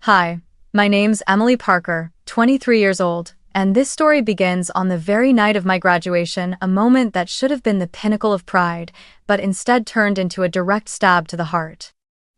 Hi, my name's Emily Parker, 23 years old, and this story begins on the very night of my graduation, a moment that should have been the pinnacle of pride, but instead turned into a direct stab to the heart.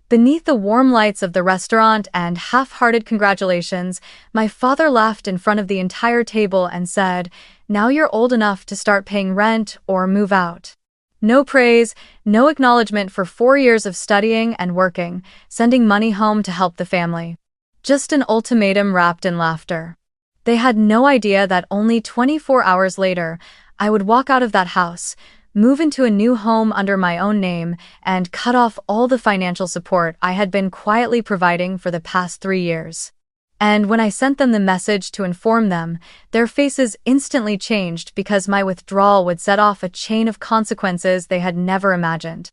Beneath the warm lights of the restaurant and half-hearted congratulations, my father laughed in front of the entire table and said, "Now you're old enough to start paying rent or move out." No praise, no acknowledgement for 4 years of studying and working, sending money home to help the family. Just an ultimatum wrapped in laughter. They had no idea that only 24 hours later, I would walk out of that house, move into a new home under my own name, and cut off all the financial support I had been quietly providing for the past 3 years. And when I sent them the message to inform them, their faces instantly changed because my withdrawal would set off a chain of consequences they had never imagined.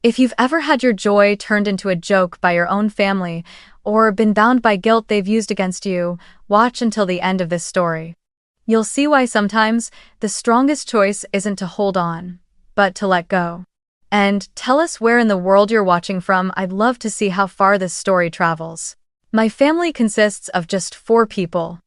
If you've ever had your joy turned into a joke by your own family, or been bound by guilt they've used against you, watch until the end of this story. You'll see why sometimes the strongest choice isn't to hold on, but to let go. And tell us where in the world you're watching from. I'd love to see how far this story travels. My family consists of just 4 people.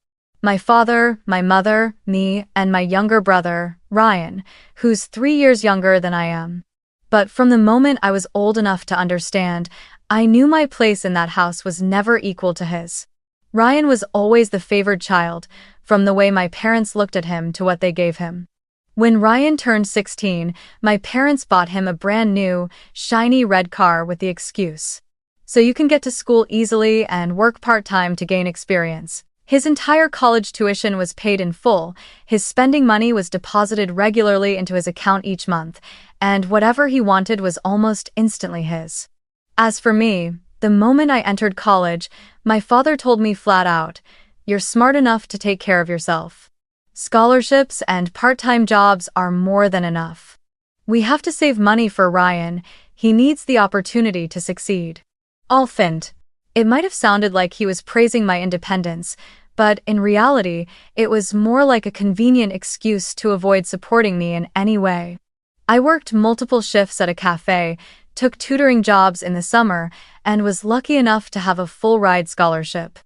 My father, my mother, me, and my younger brother, Ryan, who's 3 years younger than I am. But from the moment I was old enough to understand, I knew my place in that house was never equal to his. Ryan was always the favored child, from the way my parents looked at him to what they gave him. When Ryan turned 16, my parents bought him a brand new, shiny red car with the excuse, "So you can get to school easily and work part-time to gain experience." His entire college tuition was paid in full, his spending money was deposited regularly into his account each month, and whatever he wanted was almost instantly his. As for me, the moment I entered college, my father told me flat out, "You're smart enough to take care of yourself. Scholarships and part-time jobs are more than enough. We have to save money for Ryan, he needs the opportunity to succeed." All fint. It might have sounded like he was praising my independence, but in reality, it was more like a convenient excuse to avoid supporting me in any way. I worked multiple shifts at a cafe, took tutoring jobs in the summer, and was lucky enough to have a full-ride scholarship.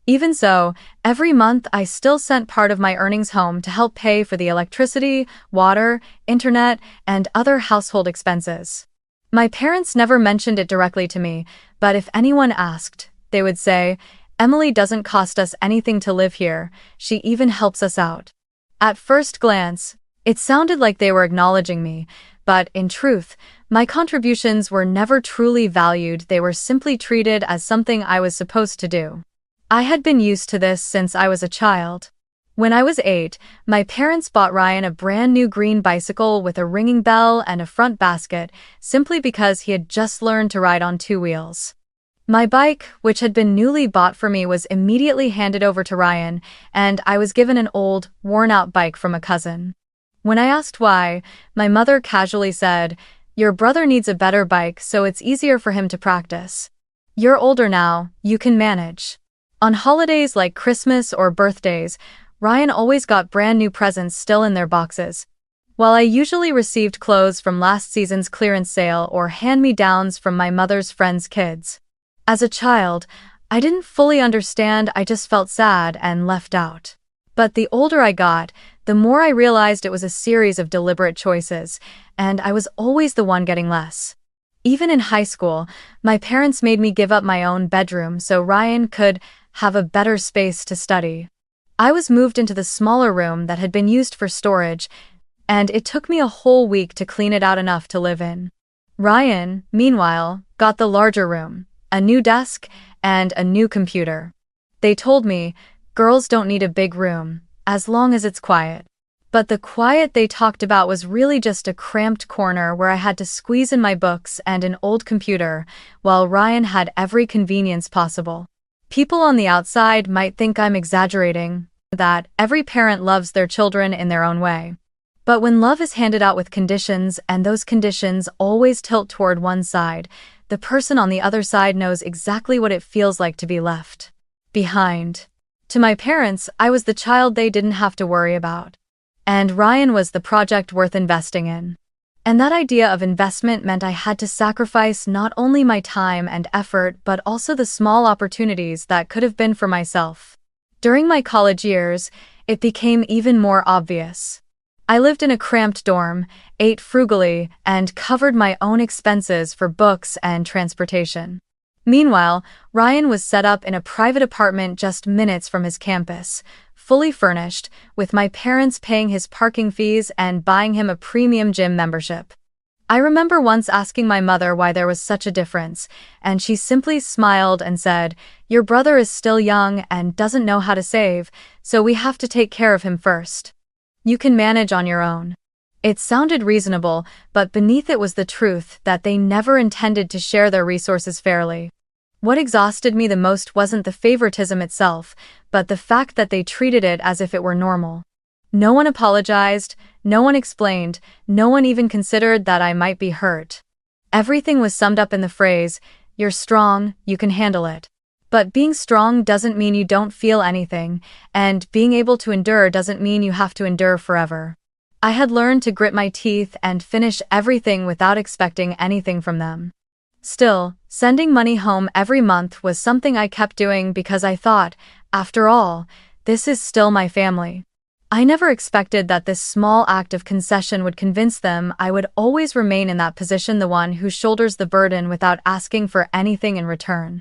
Even so, every month I still sent part of my earnings home to help pay for the electricity, water, internet, and other household expenses. My parents never mentioned it directly to me, but if anyone asked, they would say, "Emily doesn't cost us anything to live here, she even helps us out." At first glance, it sounded like they were acknowledging me, but in truth, my contributions were never truly valued. They were simply treated as something I was supposed to do. I had been used to this since I was a child. When I was 8, my parents bought Ryan a brand new green bicycle with a ringing bell and a front basket, simply because he had just learned to ride on 2 wheels. My bike, which had been newly bought for me, was immediately handed over to Ryan, and I was given an old, worn-out bike from a cousin. When I asked why, my mother casually said, "Your brother needs a better bike so it's easier for him to practice. You're older now, you can manage." On holidays like Christmas or birthdays, Ryan always got brand new presents still in their boxes, while I usually received clothes from last season's clearance sale or hand-me-downs from my mother's friends' kids. As a child, I didn't fully understand, I just felt sad and left out. But the older I got, the more I realized it was a series of deliberate choices, and I was always the one getting less. Even in high school, my parents made me give up my own bedroom so Ryan could have a better space to study. I was moved into the smaller room that had been used for storage, and it took me a whole week to clean it out enough to live in. Ryan, meanwhile, got the larger room, a new desk, and a new computer. They told me, girls don't need a big room, as long as it's quiet. But the quiet they talked about was really just a cramped corner where I had to squeeze in my books and an old computer, while Ryan had every convenience possible. People on the outside might think I'm exaggerating, that every parent loves their children in their own way. But when love is handed out with conditions, and those conditions always tilt toward one side, the person on the other side knows exactly what it feels like to be left behind. To my parents, I was the child they didn't have to worry about. And Ryan was the project worth investing in. And that idea of investment meant I had to sacrifice not only my time and effort but also the small opportunities that could have been for myself. During my college years, it became even more obvious. I lived in a cramped dorm, ate frugally, and covered my own expenses for books and transportation. Meanwhile, Ryan was set up in a private apartment just minutes from his campus, fully furnished, with my parents paying his parking fees and buying him a premium gym membership. I remember once asking my mother why there was such a difference, and she simply smiled and said, "Your brother is still young and doesn't know how to save, so we have to take care of him first. You can manage on your own." It sounded reasonable, but beneath it was the truth that they never intended to share their resources fairly. What exhausted me the most wasn't the favoritism itself, but the fact that they treated it as if it were normal. No one apologized, no one explained, no one even considered that I might be hurt. Everything was summed up in the phrase, "You're strong, you can handle it." But being strong doesn't mean you don't feel anything, and being able to endure doesn't mean you have to endure forever. I had learned to grit my teeth and finish everything without expecting anything from them. Still, sending money home every month was something I kept doing because I thought, after all, this is still my family. I never expected that this small act of concession would convince them I would always remain in that position, the one who shoulders the burden without asking for anything in return.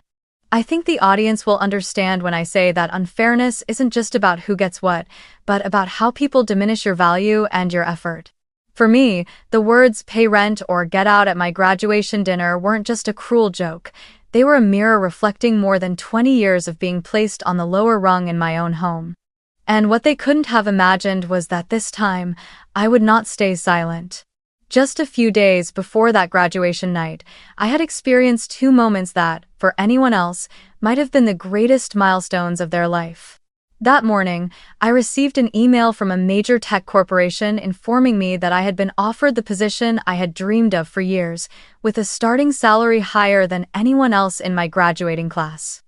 I think the audience will understand when I say that unfairness isn't just about who gets what, but about how people diminish your value and your effort. For me, the words "pay rent" or "get out" at my graduation dinner weren't just a cruel joke. They were a mirror reflecting more than 20 years of being placed on the lower rung in my own home. And what they couldn't have imagined was that this time, I would not stay silent. Just a few days before that graduation night, I had experienced two moments that, for anyone else, might have been the greatest milestones of their life. That morning, I received an email from a major tech corporation informing me that I had been offered the position I had dreamed of for years, with a starting salary higher than anyone else in my graduating class.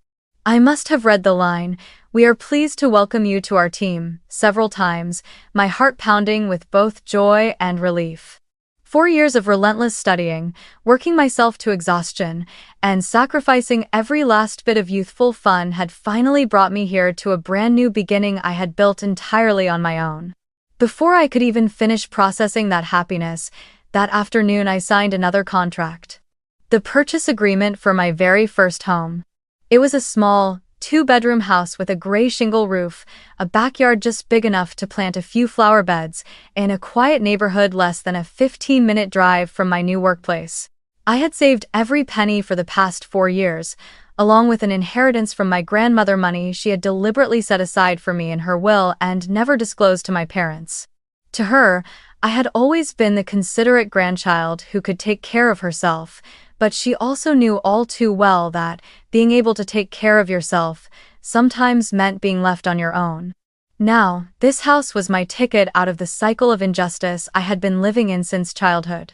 I must have read the line, "We are pleased to welcome you to our team," several times, my heart pounding with both joy and relief. 4 years of relentless studying, working myself to exhaustion, and sacrificing every last bit of youthful fun had finally brought me here to a brand new beginning I had built entirely on my own. Before I could even finish processing that happiness, that afternoon I signed another contract. The purchase agreement for my very first home. It was a small, 2-bedroom house with a gray shingle roof, a backyard just big enough to plant a few flower beds, in a quiet neighborhood less than a 15-minute drive from my new workplace. I had saved every penny for the past 4 years, along with an inheritance from my grandmother, money she had deliberately set aside for me in her will and never disclosed to my parents. To her, I had always been the considerate grandchild who could take care of herself, but she also knew all too well that being able to take care of yourself sometimes meant being left on your own. Now, this house was my ticket out of the cycle of injustice I had been living in since childhood.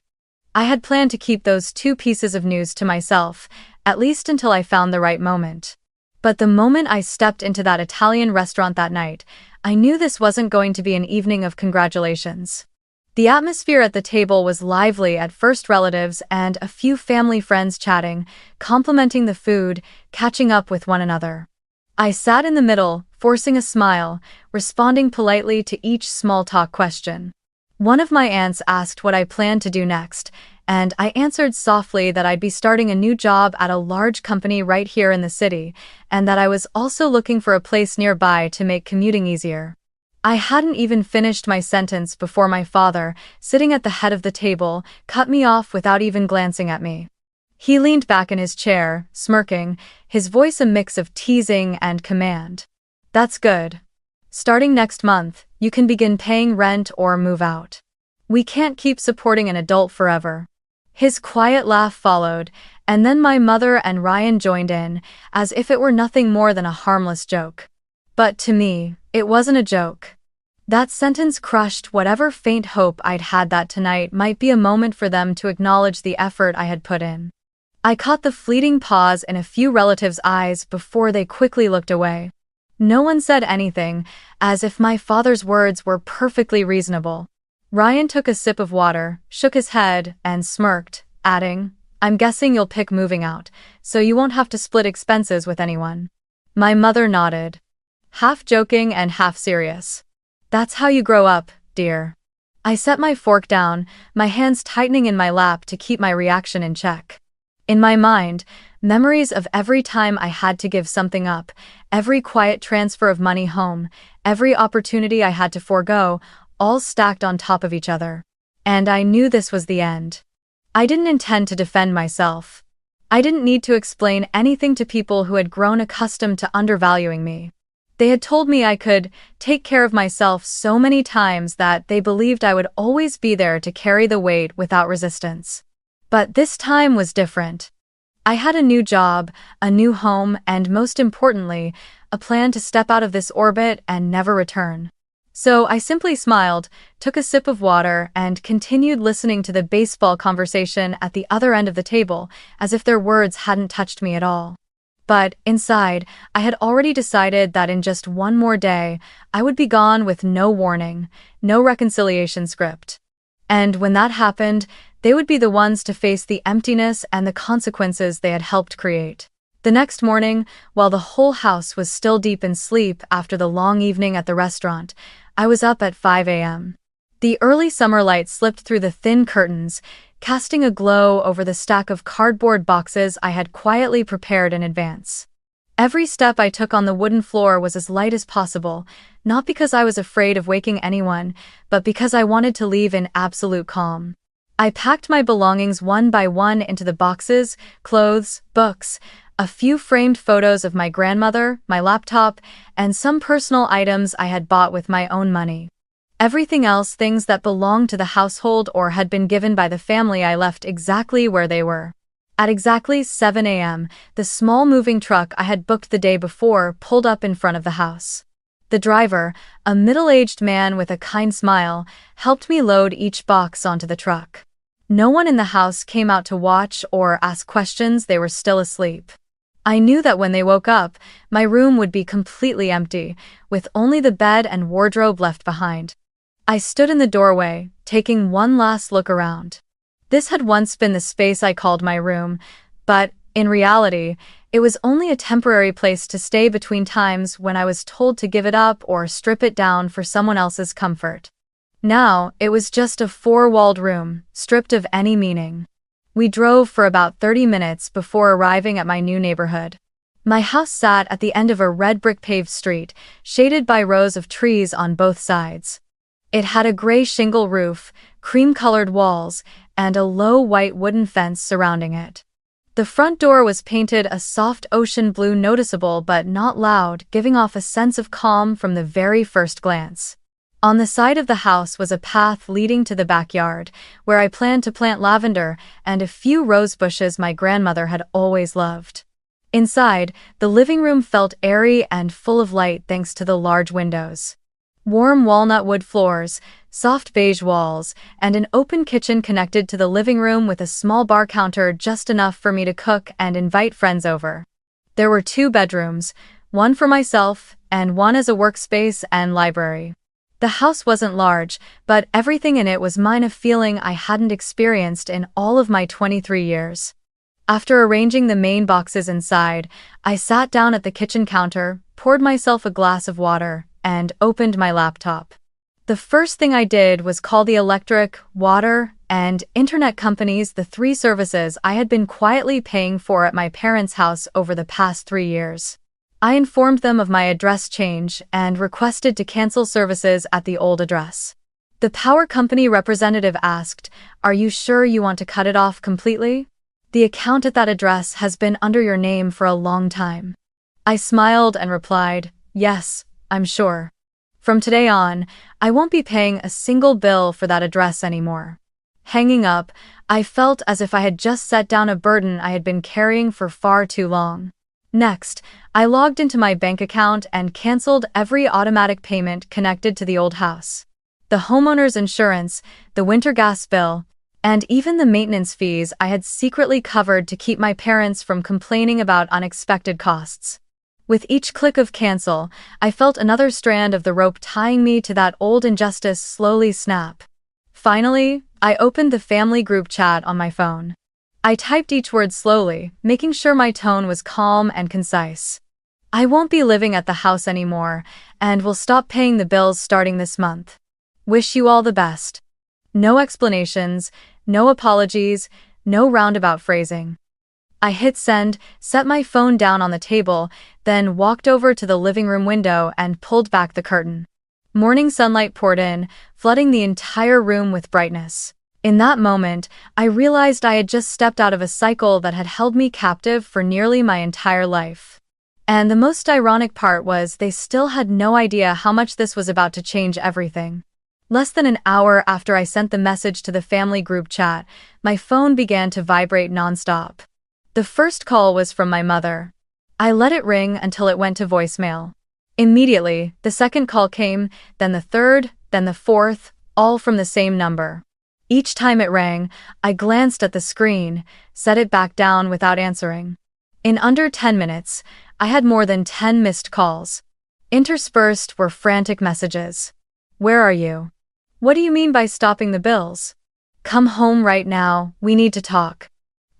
I had planned to keep those 2 pieces of news to myself, at least until I found the right moment. But the moment I stepped into that Italian restaurant that night, I knew this wasn't going to be an evening of congratulations. The atmosphere at the table was lively at first, relatives and a few family friends chatting, complimenting the food, catching up with one another. I sat in the middle, forcing a smile, responding politely to each small talk question. One of my aunts asked what I planned to do next, and I answered softly that I'd be starting a new job at a large company right here in the city, and that I was also looking for a place nearby to make commuting easier. I hadn't even finished my sentence before my father, sitting at the head of the table, cut me off without even glancing at me. He leaned back in his chair, smirking, his voice a mix of teasing and command. "That's good. Starting next month, you can begin paying rent or move out. We can't keep supporting an adult forever." His quiet laugh followed, and then my mother and Ryan joined in, as if it were nothing more than a harmless joke. But to me, it wasn't a joke. That sentence crushed whatever faint hope I'd had that tonight might be a moment for them to acknowledge the effort I had put in. I caught the fleeting pause in a few relatives' eyes before they quickly looked away. No one said anything, as if my father's words were perfectly reasonable. Ryan took a sip of water, shook his head, and smirked, adding, "I'm guessing you'll pick moving out, so you won't have to split expenses with anyone." My mother nodded, half joking and half serious. "That's how you grow up, dear." I set my fork down, my hands tightening in my lap to keep my reaction in check. In my mind, memories of every time I had to give something up, every quiet transfer of money home, every opportunity I had to forego, all stacked on top of each other. And I knew this was the end. I didn't intend to defend myself. I didn't need to explain anything to people who had grown accustomed to undervaluing me. They had told me I could take care of myself so many times that they believed I would always be there to carry the weight without resistance. But this time was different. I had a new job, a new home, and most importantly, a plan to step out of this orbit and never return. So I simply smiled, took a sip of water, and continued listening to the baseball conversation at the other end of the table, as if their words hadn't touched me at all. But, inside, I had already decided that in just one more day, I would be gone with no warning, no reconciliation script. And when that happened, they would be the ones to face the emptiness and the consequences they had helped create. The next morning, while the whole house was still deep in sleep after the long evening at the restaurant, I was up at 5 a.m. The early summer light slipped through the thin curtains, casting a glow over the stack of cardboard boxes I had quietly prepared in advance. Every step I took on the wooden floor was as light as possible, not because I was afraid of waking anyone, but because I wanted to leave in absolute calm. I packed my belongings one by one into the boxes: clothes, books, a few framed photos of my grandmother, my laptop, and some personal items I had bought with my own money. Everything else, things that belonged to the household or had been given by the family, I left exactly where they were. At exactly 7 a.m., the small moving truck I had booked the day before pulled up in front of the house. The driver, a middle-aged man with a kind smile, helped me load each box onto the truck. No one in the house came out to watch or ask questions. They were still asleep. I knew that when they woke up, my room would be completely empty, with only the bed and wardrobe left behind. I stood in the doorway, taking one last look around. This had once been the space I called my room, but, in reality, it was only a temporary place to stay between times when I was told to give it up or strip it down for someone else's comfort. Now, it was just a four-walled room, stripped of any meaning. We drove for about 30 minutes before arriving at my new neighborhood. My house sat at the end of a red brick paved street, shaded by rows of trees on both sides. It had a gray shingle roof, cream-colored walls, and a low white wooden fence surrounding it. The front door was painted a soft ocean blue, noticeable but not loud, giving off a sense of calm from the very first glance. On the side of the house was a path leading to the backyard, where I planned to plant lavender and a few rose bushes my grandmother had always loved. Inside, the living room felt airy and full of light thanks to the large windows. Warm walnut wood floors, soft beige walls, and an open kitchen connected to the living room with a small bar counter, just enough for me to cook and invite friends over. There were 2 bedrooms, one for myself and one as a workspace and library. The house wasn't large, but everything in it was mine, a feeling I hadn't experienced in all of my 23 years. After arranging the main boxes inside, I sat down at the kitchen counter, poured myself a glass of water, and opened my laptop. The first thing I did was call the electric, water, and internet companies, the 3 services I had been quietly paying for at my parents' house over the past 3 years. I informed them of my address change and requested to cancel services at the old address. The power company representative asked, "Are you sure you want to cut it off completely? The account at that address has been under your name for a long time." I smiled and replied, "Yes, I'm sure. From today on, I won't be paying a single bill for that address anymore." Hanging up, I felt as if I had just set down a burden I had been carrying for far too long. Next, I logged into my bank account and canceled every automatic payment connected to the old house. The homeowner's insurance, the winter gas bill, and even the maintenance fees I had secretly covered to keep my parents from complaining about unexpected costs. With each click of cancel, I felt another strand of the rope tying me to that old injustice slowly snap. Finally, I opened the family group chat on my phone. I typed each word slowly, making sure my tone was calm and concise. I won't be living at the house anymore, and will stop paying the bills starting this month. Wish you all the best. No explanations, no apologies, no roundabout phrasing. I hit send, set my phone down on the table, then walked over to the living room window and pulled back the curtain. Morning sunlight poured in, flooding the entire room with brightness. In that moment, I realized I had just stepped out of a cycle that had held me captive for nearly my entire life. And the most ironic part was they still had no idea how much this was about to change everything. Less than an hour after I sent the message to the family group chat, my phone began to vibrate nonstop. The first call was from my mother. I let it ring until it went to voicemail. Immediately, the second call came, then the third, then the fourth, all from the same number. Each time it rang, I glanced at the screen, set it back down without answering. In under 10 minutes, I had more than 10 missed calls. Interspersed were frantic messages. Where are you? What do you mean by stopping the bills? Come home right now, we need to talk.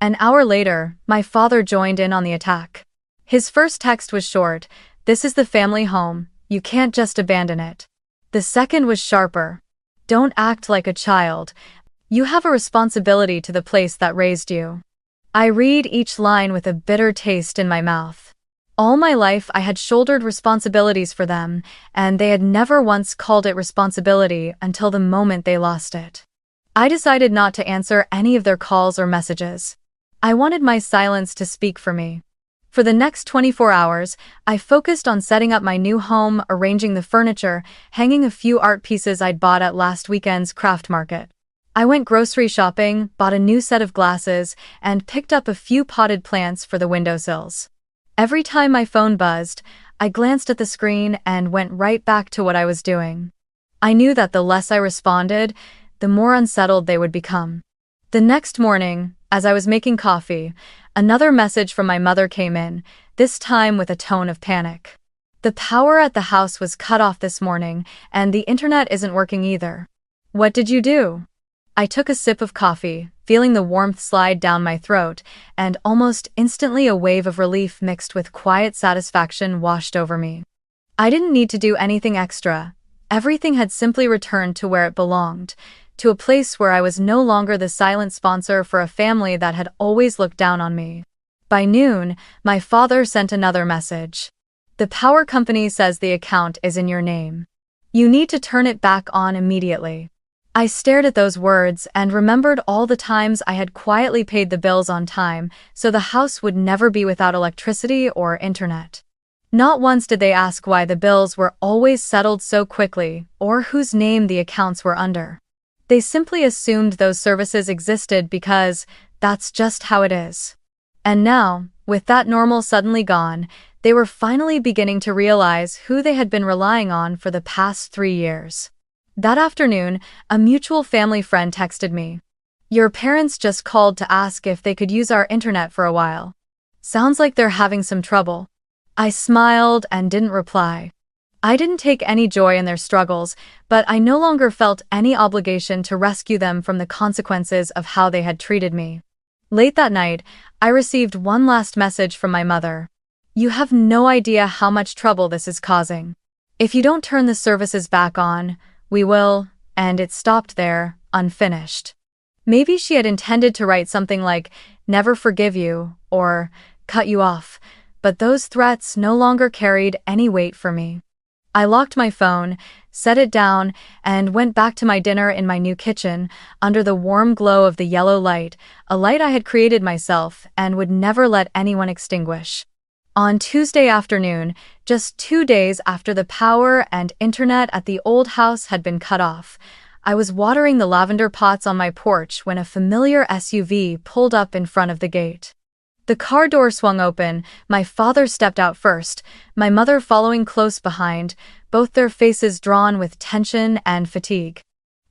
An hour later, my father joined in on the attack. His first text was short, "This is the family home, you can't just abandon it." The second was sharper. "Don't act like a child. You have a responsibility to the place that raised you." I read each line with a bitter taste in my mouth. All my life I had shouldered responsibilities for them, and they had never once called it responsibility until the moment they lost it. I decided not to answer any of their calls or messages. I wanted my silence to speak for me. For the next 24 hours, I focused on setting up my new home, arranging the furniture, hanging a few art pieces I'd bought at last weekend's craft market. I went grocery shopping, bought a new set of glasses, and picked up a few potted plants for the windowsills. Every time my phone buzzed, I glanced at the screen and went right back to what I was doing. I knew that the less I responded, the more unsettled they would become. The next morning, as I was making coffee, another message from my mother came in, this time with a tone of panic. "The power at the house was cut off this morning, and the internet isn't working either. What did you do?" I took a sip of coffee, feeling the warmth slide down my throat, and almost instantly a wave of relief mixed with quiet satisfaction washed over me. I didn't need to do anything extra. Everything had simply returned to where it belonged, to a place where I was no longer the silent sponsor for a family that had always looked down on me. By noon, my father sent another message. "The power company says the account is in your name. You need to turn it back on immediately." I stared at those words and remembered all the times I had quietly paid the bills on time, so the house would never be without electricity or internet. Not once did they ask why the bills were always settled so quickly, or whose name the accounts were under. They simply assumed those services existed because that's just how it is. And now, with that normal suddenly gone, they were finally beginning to realize who they had been relying on for the past 3 years. That afternoon, a mutual family friend texted me. "Your parents just called to ask if they could use our internet for a while. Sounds like they're having some trouble." I smiled and didn't reply. I didn't take any joy in their struggles, but I no longer felt any obligation to rescue them from the consequences of how they had treated me. Late that night, I received one last message from my mother. "You have no idea how much trouble this is causing. If you don't turn the services back on, we will," and it stopped there, unfinished. Maybe she had intended to write something like, "never forgive you," or "cut you off," but those threats no longer carried any weight for me. I locked my phone, set it down, and went back to my dinner in my new kitchen, under the warm glow of the yellow light, a light I had created myself and would never let anyone extinguish. On Tuesday afternoon, just 2 days after the power and internet at the old house had been cut off, I was watering the lavender pots on my porch when a familiar SUV pulled up in front of the gate. The car door swung open, my father stepped out first, my mother following close behind, both their faces drawn with tension and fatigue.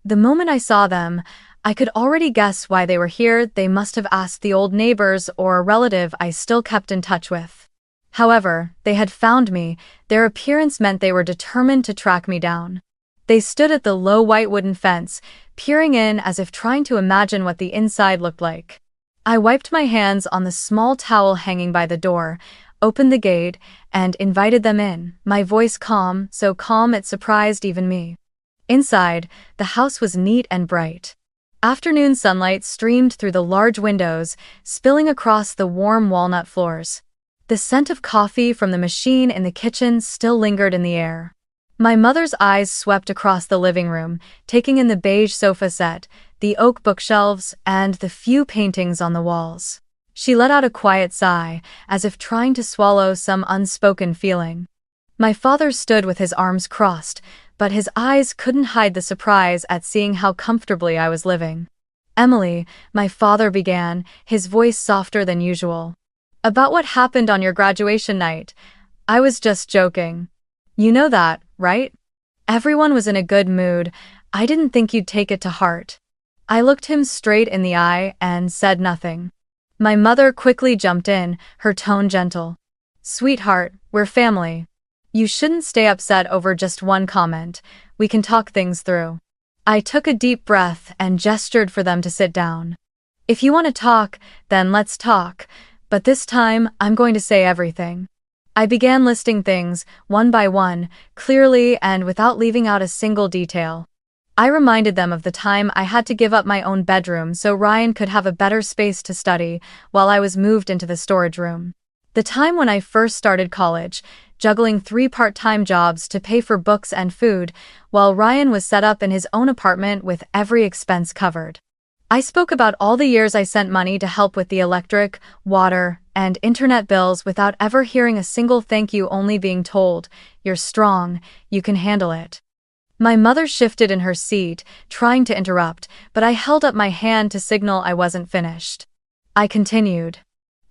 The moment I saw them, I could already guess why they were here. They must have asked the old neighbors or a relative I still kept in touch with. However, they had found me. Their appearance meant they were determined to track me down. They stood at the low white wooden fence, peering in as if trying to imagine what the inside looked like. I wiped my hands on the small towel hanging by the door, opened the gate, and invited them in, my voice calm, so calm it surprised even me. Inside, the house was neat and bright. Afternoon sunlight streamed through the large windows, spilling across the warm walnut floors. The scent of coffee from the machine in the kitchen still lingered in the air. My mother's eyes swept across the living room, taking in the beige sofa set, the oak bookshelves, and the few paintings on the walls. She let out a quiet sigh, as if trying to swallow some unspoken feeling. My father stood with his arms crossed, but his eyes couldn't hide the surprise at seeing how comfortably I was living. "Emily," my father began, his voice softer than usual. "About what happened on your graduation night. I was just joking. You know that, right?" Everyone was in a good mood. I didn't think you'd take it to heart. I looked him straight in the eye and said nothing. My mother quickly jumped in, her tone gentle. "Sweetheart, we're family. You shouldn't stay upset over just one comment. We can talk things through." I took a deep breath and gestured for them to sit down. "If you want to talk, then let's talk, but this time I'm going to say everything." I began listing things, one by one, clearly and without leaving out a single detail. I reminded them of the time I had to give up my own bedroom so Ryan could have a better space to study while I was moved into the storage room. The time when I first started college, juggling 3 part-time jobs to pay for books and food, while Ryan was set up in his own apartment with every expense covered. I spoke about all the years I sent money to help with the electric, water, and internet bills without ever hearing a single thank you, only being told, "You're strong, you can handle it." My mother shifted in her seat, trying to interrupt, but I held up my hand to signal I wasn't finished. I continued.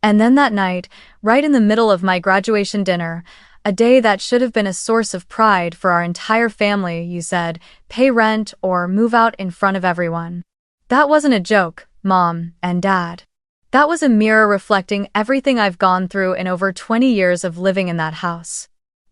"And then that night, right in the middle of my graduation dinner, a day that should have been a source of pride for our entire family, you said, 'Pay rent or move out in front of everyone.' That wasn't a joke, Mom and Dad. That was a mirror reflecting everything I've gone through in over 20 years of living in that house."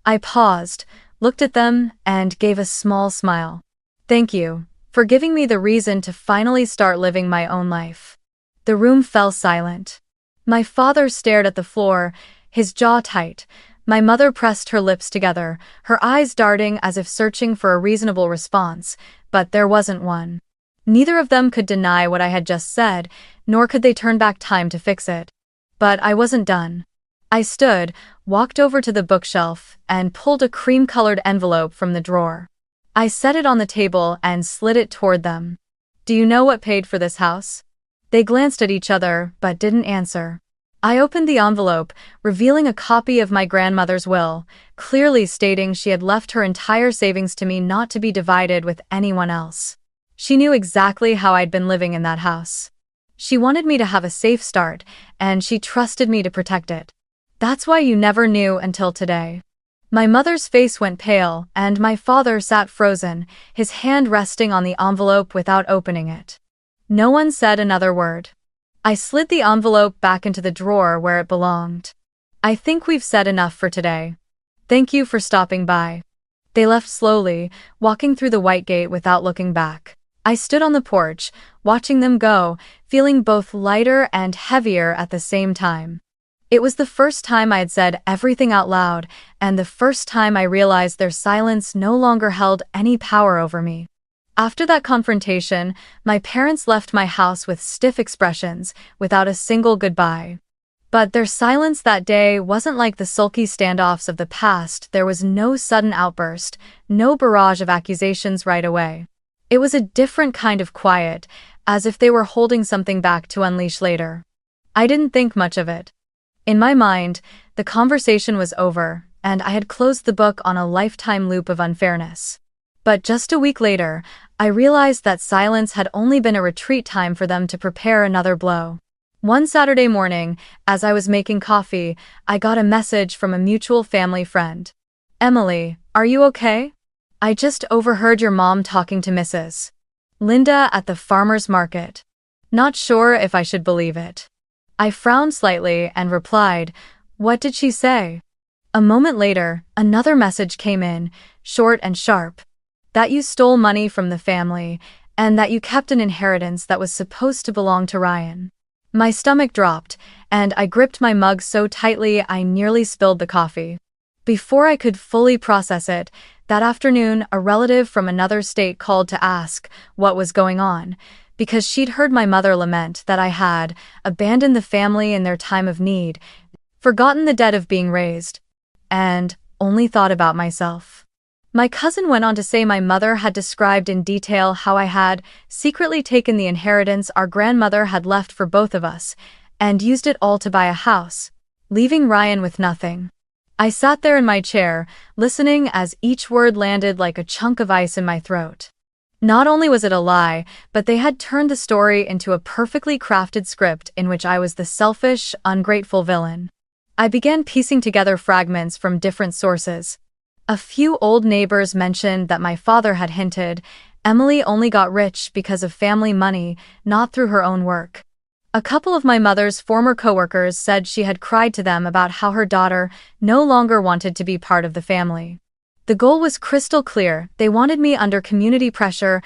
I paused, looked at them, and gave a small smile. "Thank you for giving me the reason to finally start living my own life." The room fell silent. My father stared at the floor, his jaw tight. My mother pressed her lips together, her eyes darting as if searching for a reasonable response, but there wasn't one. Neither of them could deny what I had just said, nor could they turn back time to fix it. But I wasn't done. I stood, walked over to the bookshelf, and pulled a cream-colored envelope from the drawer. I set it on the table and slid it toward them. "Do you know what paid for this house?" They glanced at each other, but didn't answer. I opened the envelope, revealing a copy of my grandmother's will, clearly stating she had left her entire savings to me, not to be divided with anyone else. She knew exactly how I'd been living in that house. She wanted me to have a safe start, and she trusted me to protect it. That's why you never knew until today. My mother's face went pale, and my father sat frozen, his hand resting on the envelope without opening it. No one said another word. I slid the envelope back into the drawer where it belonged. "I think we've said enough for today. Thank you for stopping by." They left slowly, walking through the white gate without looking back. I stood on the porch, watching them go, feeling both lighter and heavier at the same time. It was the first time I had said everything out loud, and the first time I realized their silence no longer held any power over me. After that confrontation, my parents left my house with stiff expressions, without a single goodbye. But their silence that day wasn't like the sulky standoffs of the past. There was no sudden outburst, no barrage of accusations right away. It was a different kind of quiet, as if they were holding something back to unleash later. I didn't think much of it. In my mind, the conversation was over, and I had closed the book on a lifetime loop of unfairness. But just a week later, I realized that silence had only been a retreat time for them to prepare another blow. One Saturday morning, as I was making coffee, I got a message from a mutual family friend. "Emily, are you okay? I just overheard your mom talking to Mrs. Linda at the farmer's market. Not sure if I should believe it." I frowned slightly and replied, "What did she say?" A moment later, another message came in, short and sharp. that you stole money from the family, and that you kept an inheritance that was supposed to belong to Ryan. My stomach dropped, and I gripped my mug so tightly I nearly spilled the coffee. Before I could fully process it, that afternoon a relative from another state called to ask what was going on, because she'd heard my mother lament that I had abandoned the family in their time of need, forgotten the debt of being raised, and only thought about myself. My cousin went on to say my mother had described in detail how I had secretly taken the inheritance our grandmother had left for both of us, and used it all to buy a house, leaving Ryan with nothing. I sat there in my chair, listening as each word landed like a chunk of ice in my throat. Not only was it a lie, but they had turned the story into a perfectly crafted script in which I was the selfish, ungrateful villain. I began piecing together fragments from different sources. A few old neighbors mentioned that my father had hinted Emily only got rich because of family money, not through her own work. A couple of my mother's former coworkers said she had cried to them about how her daughter no longer wanted to be part of the family. The goal was crystal clear. They wanted me under community pressure,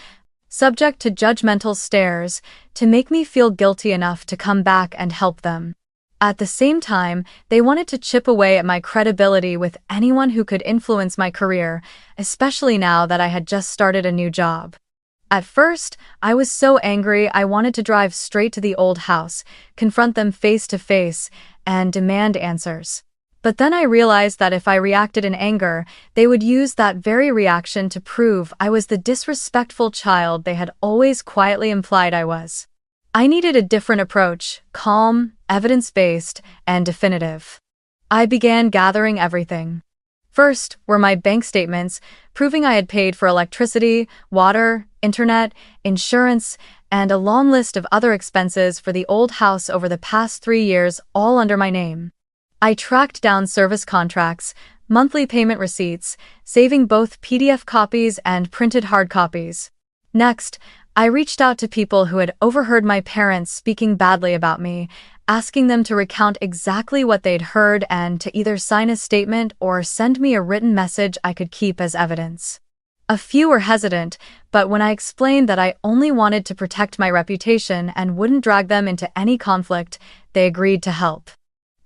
subject to judgmental stares, to make me feel guilty enough to come back and help them. At the same time, they wanted to chip away at my credibility with anyone who could influence my career, especially now that I had just started a new job. At first, I was so angry I wanted to drive straight to the old house, confront them face to face, and demand answers. But then I realized that if I reacted in anger, they would use that very reaction to prove I was the disrespectful child they had always quietly implied I was. I needed a different approach, calm, evidence-based, and definitive. I began gathering everything. First were my bank statements, proving I had paid for electricity, water, internet, insurance, and a long list of other expenses for the old house over the past 3 years, all under my name. I tracked down service contracts, monthly payment receipts, saving both PDF copies and printed hard copies. Next, I reached out to people who had overheard my parents speaking badly about me, asking them to recount exactly what they'd heard and to either sign a statement or send me a written message I could keep as evidence. A few were hesitant, but when I explained that I only wanted to protect my reputation and wouldn't drag them into any conflict, they agreed to help.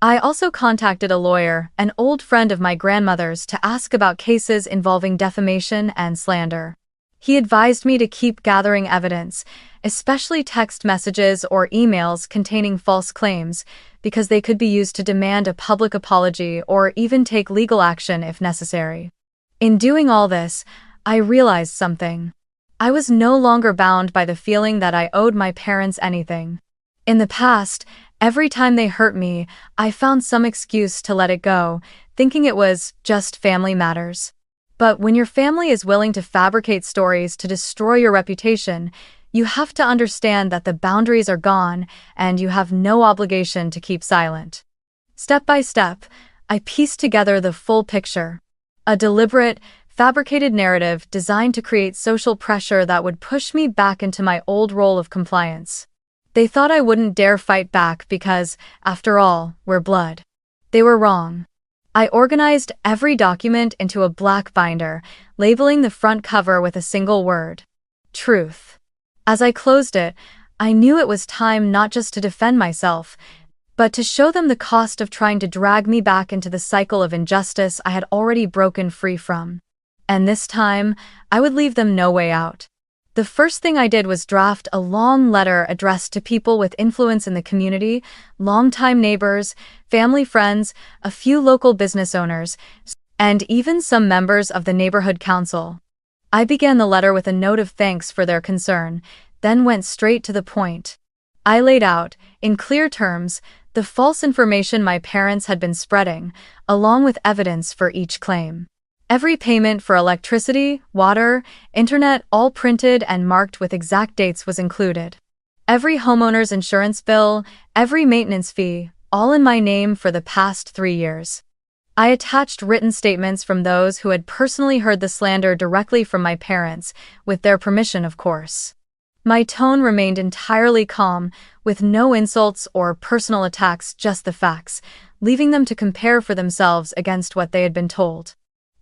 I also contacted a lawyer, an old friend of my grandmother's, to ask about cases involving defamation and slander. He advised me to keep gathering evidence, especially text messages or emails containing false claims, because they could be used to demand a public apology or even take legal action if necessary. In doing all this, I realized something. I was no longer bound by the feeling that I owed my parents anything. In the past, every time they hurt me, I found some excuse to let it go, thinking it was just family matters. But when your family is willing to fabricate stories to destroy your reputation, you have to understand that the boundaries are gone and you have no obligation to keep silent. Step by step, I pieced together the full picture. A deliberate, fabricated narrative designed to create social pressure that would push me back into my old role of compliance. They thought I wouldn't dare fight back because, after all, we're blood. They were wrong. I organized every document into a black binder, labeling the front cover with a single word: truth. As I closed it, I knew it was time not just to defend myself, but to show them the cost of trying to drag me back into the cycle of injustice I had already broken free from. And this time, I would leave them no way out. The first thing I did was draft a long letter addressed to people with influence in the community, longtime neighbors, family friends, a few local business owners, and even some members of the neighborhood council. I began the letter with a note of thanks for their concern, then went straight to the point. I laid out, in clear terms, the false information my parents had been spreading, along with evidence for each claim. Every payment for electricity, water, internet, all printed and marked with exact dates was included. Every homeowner's insurance bill, every maintenance fee, all in my name for the past 3 years. I attached written statements from those who had personally heard the slander directly from my parents, with their permission, of course. My tone remained entirely calm, with no insults or personal attacks, just the facts, leaving them to compare for themselves against what they had been told.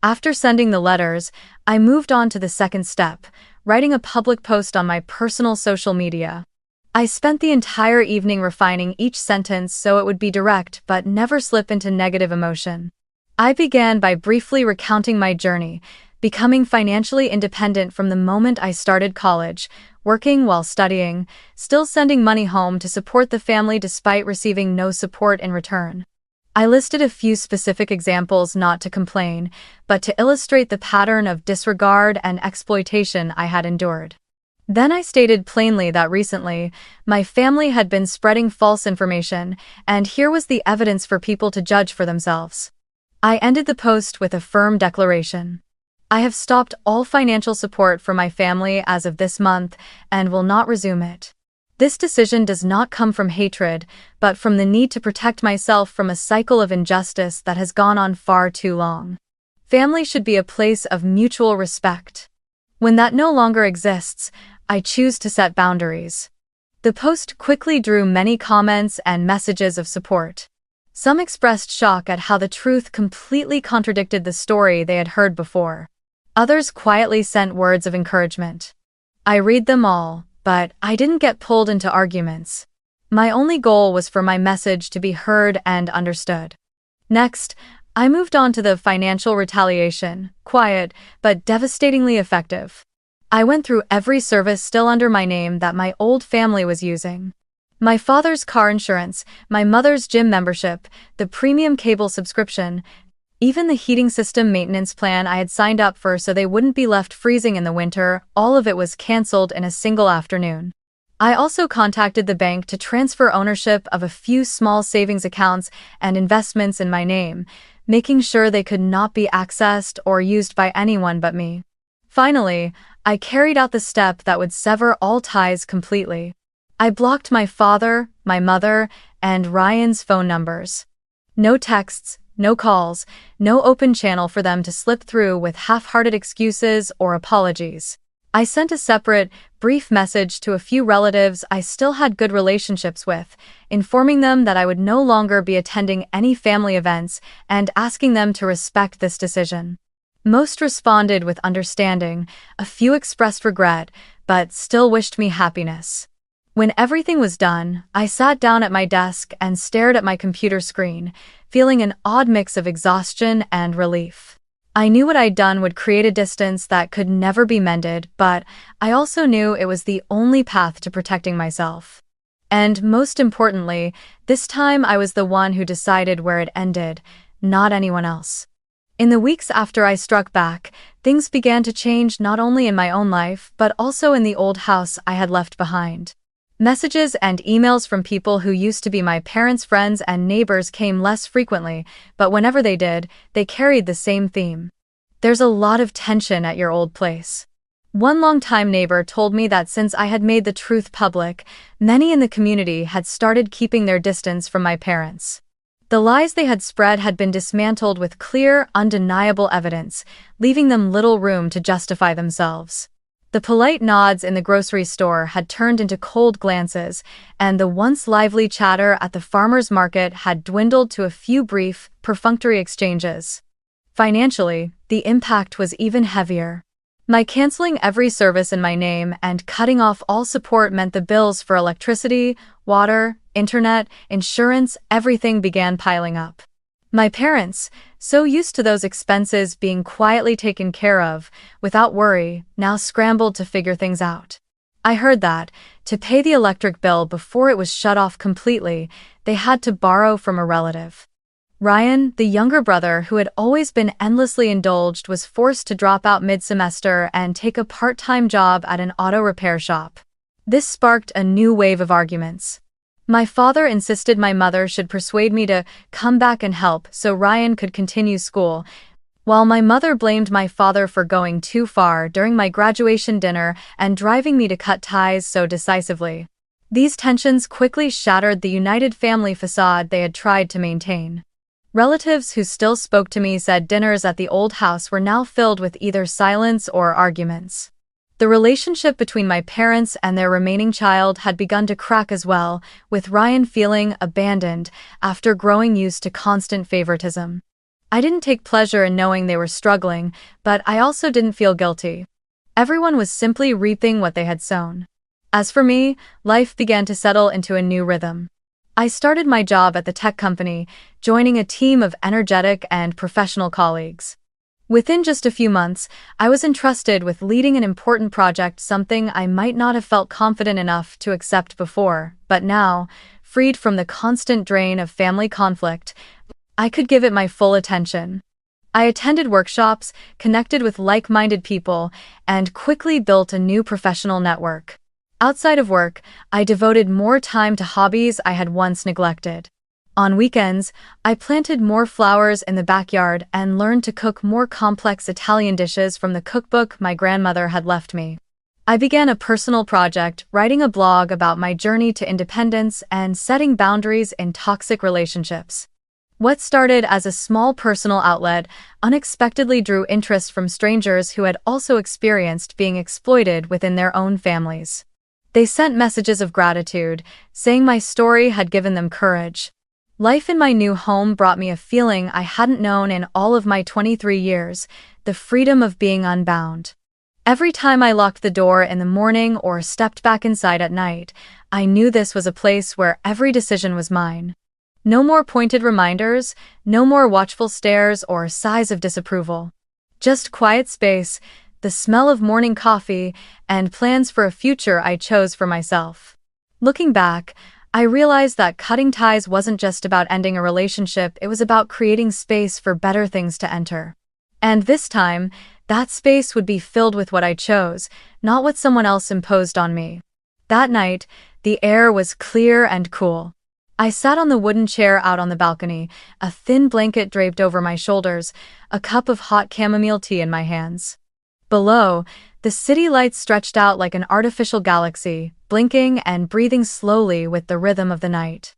After sending the letters, I moved on to the second step, writing a public post on my personal social media. I spent the entire evening refining each sentence so it would be direct but never slip into negative emotion. I began by briefly recounting my journey, becoming financially independent from the moment I started college, working while studying, still sending money home to support the family despite receiving no support in return. I listed a few specific examples not to complain, but to illustrate the pattern of disregard and exploitation I had endured. Then I stated plainly that recently, my family had been spreading false information, and here was the evidence for people to judge for themselves. I ended the post with a firm declaration. I have stopped all financial support for my family as of this month and will not resume it. This decision does not come from hatred, but from the need to protect myself from a cycle of injustice that has gone on far too long. Family should be a place of mutual respect. When that no longer exists, I choose to set boundaries. The post quickly drew many comments and messages of support. Some expressed shock at how the truth completely contradicted the story they had heard before. Others quietly sent words of encouragement. I read them all, but I didn't get pulled into arguments. My only goal was for my message to be heard and understood. Next, I moved on to the financial retaliation, quiet but devastatingly effective. I went through every service still under my name that my old family was using. My father's car insurance, my mother's gym membership, the premium cable subscription, even the heating system maintenance plan I had signed up for so they wouldn't be left freezing in the winter, all of it was canceled in a single afternoon. I also contacted the bank to transfer ownership of a few small savings accounts and investments in my name, making sure they could not be accessed or used by anyone but me. Finally, I carried out the step that would sever all ties completely. I blocked my father, my mother, and Ryan's phone numbers. No texts, no calls, no open channel for them to slip through with half-hearted excuses or apologies. I sent a separate, brief message to a few relatives I still had good relationships with, informing them that I would no longer be attending any family events and asking them to respect this decision. Most responded with understanding, a few expressed regret, but still wished me happiness. When everything was done, I sat down at my desk and stared at my computer screen, feeling an odd mix of exhaustion and relief. I knew what I'd done would create a distance that could never be mended, but I also knew it was the only path to protecting myself. And most importantly, this time I was the one who decided where it ended, not anyone else. In the weeks after I struck back, things began to change not only in my own life, but also in the old house I had left behind. Messages and emails from people who used to be my parents' friends and neighbors came less frequently, but whenever they did, they carried the same theme. There's a lot of tension at your old place. One longtime neighbor told me that since I had made the truth public, many in the community had started keeping their distance from my parents. The lies they had spread had been dismantled with clear, undeniable evidence, leaving them little room to justify themselves. The polite nods in the grocery store had turned into cold glances, and the once lively chatter at the farmer's market had dwindled to a few brief, perfunctory exchanges. Financially, the impact was even heavier. My canceling every service in my name and cutting off all support meant the bills for electricity, water, internet, insurance, everything began piling up. My parents, so used to those expenses being quietly taken care of, without worry, now scrambled to figure things out. I heard that, to pay the electric bill before it was shut off completely, they had to borrow from a relative. Ryan, the younger brother who had always been endlessly indulged, was forced to drop out mid-semester and take a part-time job at an auto repair shop. This sparked a new wave of arguments. My father insisted my mother should persuade me to come back and help so Ryan could continue school, while my mother blamed my father for going too far during my graduation dinner and driving me to cut ties so decisively. These tensions quickly shattered the united family facade they had tried to maintain. Relatives who still spoke to me said dinners at the old house were now filled with either silence or arguments. The relationship between my parents and their remaining child had begun to crack as well, with Ryan feeling abandoned after growing used to constant favoritism. I didn't take pleasure in knowing they were struggling, but I also didn't feel guilty. Everyone was simply reaping what they had sown. As for me, life began to settle into a new rhythm. I started my job at the tech company, joining a team of energetic and professional colleagues. Within just a few months, I was entrusted with leading an important project, something I might not have felt confident enough to accept before, but now, freed from the constant drain of family conflict, I could give it my full attention. I attended workshops, connected with like-minded people, and quickly built a new professional network. Outside of work, I devoted more time to hobbies I had once neglected. On weekends, I planted more flowers in the backyard and learned to cook more complex Italian dishes from the cookbook my grandmother had left me. I began a personal project, writing a blog about my journey to independence and setting boundaries in toxic relationships. What started as a small personal outlet unexpectedly drew interest from strangers who had also experienced being exploited within their own families. They sent messages of gratitude, saying my story had given them courage. Life in my new home brought me a feeling I hadn't known in all of my 23 years, the freedom of being unbound. Every time I locked the door in the morning or stepped back inside at night, I knew this was a place where every decision was mine. No more pointed reminders, no more watchful stares or sighs of disapproval. Just quiet space, the smell of morning coffee, and plans for a future I chose for myself. Looking back, I realized that cutting ties wasn't just about ending a relationship, it was about creating space for better things to enter. And this time, that space would be filled with what I chose, not what someone else imposed on me. That night, the air was clear and cool. I sat on the wooden chair out on the balcony, a thin blanket draped over my shoulders, a cup of hot chamomile tea in my hands. Below, the city lights stretched out like an artificial galaxy, blinking and breathing slowly with the rhythm of the night.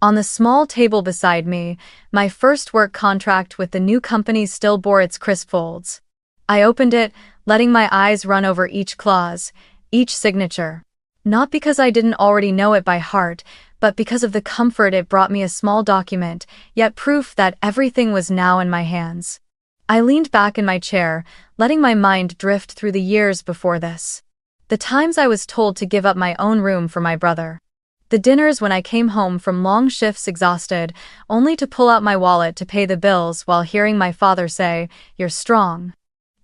On the small table beside me, my first work contract with the new company still bore its crisp folds. I opened it, letting my eyes run over each clause, each signature. Not because I didn't already know it by heart, but because of the comfort it brought me, a small document, yet proof that everything was now in my hands. I leaned back in my chair, letting my mind drift through the years before this. The times I was told to give up my own room for my brother. The dinners when I came home from long shifts exhausted, only to pull out my wallet to pay the bills while hearing my father say, "You're strong.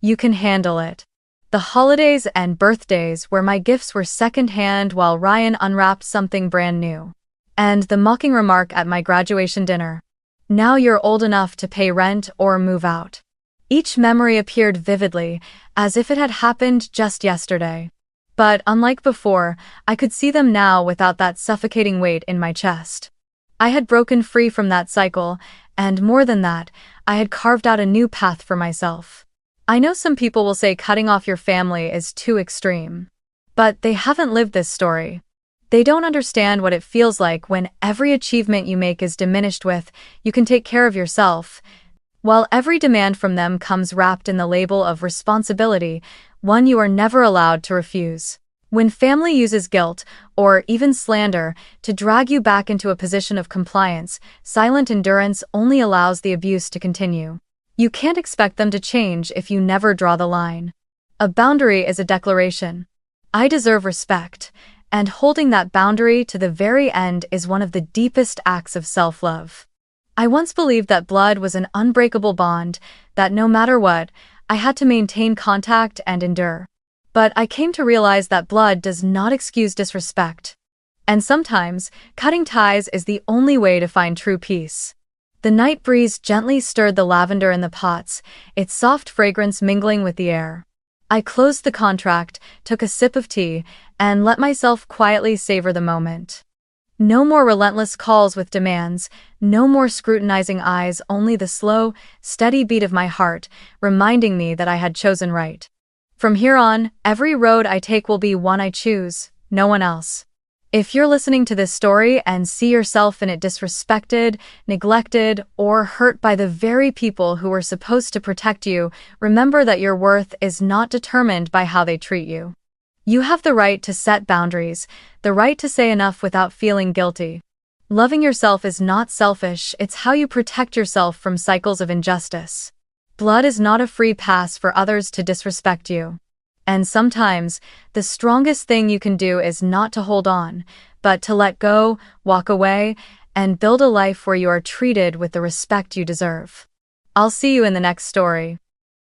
You can handle it." The holidays and birthdays where my gifts were second-hand while Ryan unwrapped something brand new. And the mocking remark at my graduation dinner, "Now you're old enough to pay rent or move out." Each memory appeared vividly, as if it had happened just yesterday. But unlike before, I could see them now without that suffocating weight in my chest. I had broken free from that cycle, and more than that, I had carved out a new path for myself. I know some people will say cutting off your family is too extreme. But they haven't lived this story. They don't understand what it feels like when every achievement you make is diminished with, "You can take care of yourself," while every demand from them comes wrapped in the label of responsibility, one you are never allowed to refuse. When family uses guilt, or even slander, to drag you back into a position of compliance, silent endurance only allows the abuse to continue. You can't expect them to change if you never draw the line. A boundary is a declaration. I deserve respect, and holding that boundary to the very end is one of the deepest acts of self-love. I once believed that blood was an unbreakable bond, that no matter what, I had to maintain contact and endure. But I came to realize that blood does not excuse disrespect. And sometimes, cutting ties is the only way to find true peace. The night breeze gently stirred the lavender in the pots, its soft fragrance mingling with the air. I closed the contract, took a sip of tea, and let myself quietly savor the moment. No more relentless calls with demands, no more scrutinizing eyes, only the slow, steady beat of my heart, reminding me that I had chosen right. From here on, every road I take will be one I choose, no one else. If you're listening to this story and see yourself in it, disrespected, neglected, or hurt by the very people who were supposed to protect you, remember that your worth is not determined by how they treat you. You have the right to set boundaries, the right to say enough without feeling guilty. Loving yourself is not selfish, it's how you protect yourself from cycles of injustice. Blood is not a free pass for others to disrespect you. And sometimes, the strongest thing you can do is not to hold on, but to let go, walk away, and build a life where you are treated with the respect you deserve. I'll see you in the next story.